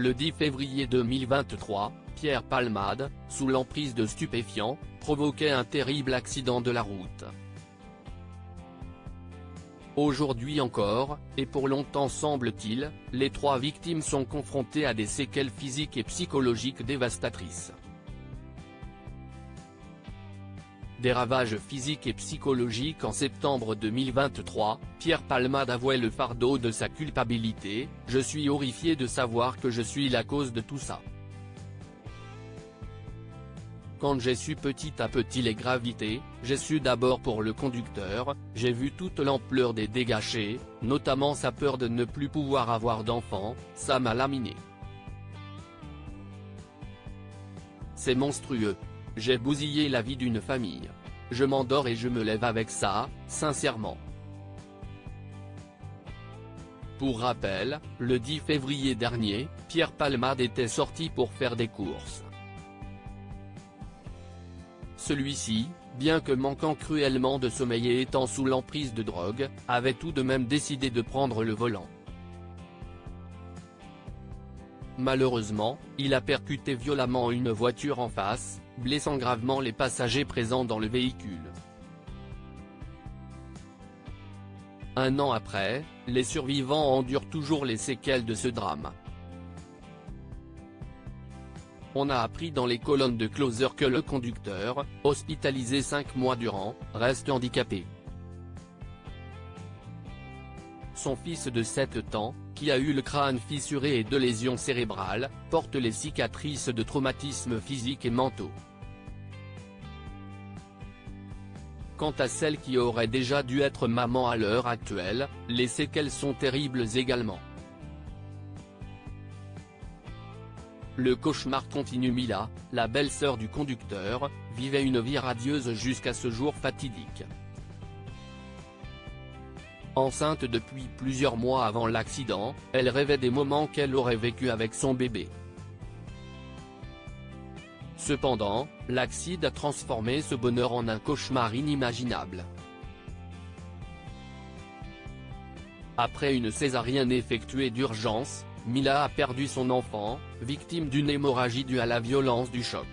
Le 10 février 2023, Pierre Palmade, sous l'emprise de stupéfiants, provoquait un terrible accident de la route. Aujourd'hui encore, et pour longtemps semble-t-il, les 3 victimes sont confrontées à des séquelles physiques et psychologiques dévastatrices. Des ravages physiques et psychologiques. En septembre 2023, Pierre Palmade avouait le fardeau de sa culpabilité: « Je suis horrifié de savoir que je suis la cause de tout ça. Quand j'ai su petit à petit les gravités, j'ai su d'abord pour le conducteur, j'ai vu toute l'ampleur des dégâts, notamment sa peur de ne plus pouvoir avoir d'enfant, ça m'a laminé. C'est monstrueux. J'ai bousillé la vie d'une famille. Je m'endors et je me lève avec ça, sincèrement. » Pour rappel, le 10 février dernier, Pierre Palmade était sorti pour faire des courses. Celui-ci, bien que manquant cruellement de sommeil et étant sous l'emprise de drogue, avait tout de même décidé de prendre le volant. Malheureusement, il a percuté violemment une voiture en face, blessant gravement les passagers présents dans le véhicule. Un an après, les survivants endurent toujours les séquelles de ce drame. On a appris dans les colonnes de Closer que le conducteur, hospitalisé 5 mois durant, reste handicapé. Son fils de 7 ans, qui a eu le crâne fissuré et 2 lésions cérébrales, porte les cicatrices de traumatismes physiques et mentaux. Quant à celle qui aurait déjà dû être maman à l'heure actuelle, les séquelles sont terribles également. Le cauchemar continue. Mila, la belle-sœur du conducteur, vivait une vie radieuse jusqu'à ce jour fatidique. Enceinte depuis plusieurs mois avant l'accident, elle rêvait des moments qu'elle aurait vécus avec son bébé. Cependant, l'accident a transformé ce bonheur en un cauchemar inimaginable. Après une césarienne effectuée d'urgence, Mila a perdu son enfant, victime d'une hémorragie due à la violence du choc.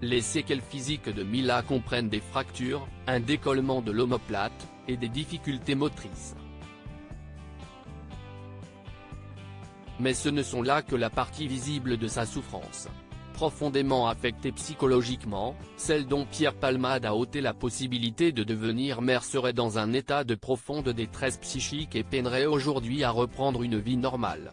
Les séquelles physiques de Mila comprennent des fractures, un décollement de l'omoplate, et des difficultés motrices. Mais ce ne sont là que la partie visible de sa souffrance. Profondément affectée psychologiquement, celle dont Pierre Palmade a ôté la possibilité de devenir mère serait dans un état de profonde détresse psychique et peinerait aujourd'hui à reprendre une vie normale.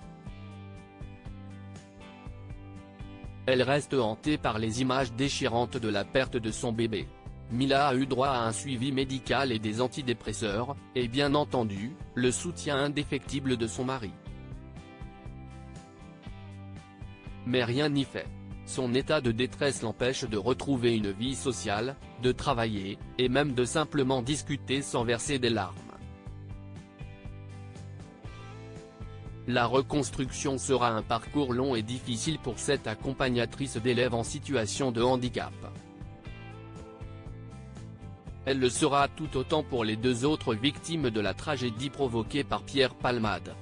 Elle reste hantée par les images déchirantes de la perte de son bébé. Mila a eu droit à un suivi médical et des antidépresseurs, et bien entendu, le soutien indéfectible de son mari. Mais rien n'y fait. Son état de détresse l'empêche de retrouver une vie sociale, de travailler, et même de simplement discuter sans verser des larmes. La reconstruction sera un parcours long et difficile pour cette accompagnatrice d'élèves en situation de handicap. Elle le sera tout autant pour les 2 autres victimes de la tragédie provoquée par Pierre Palmade.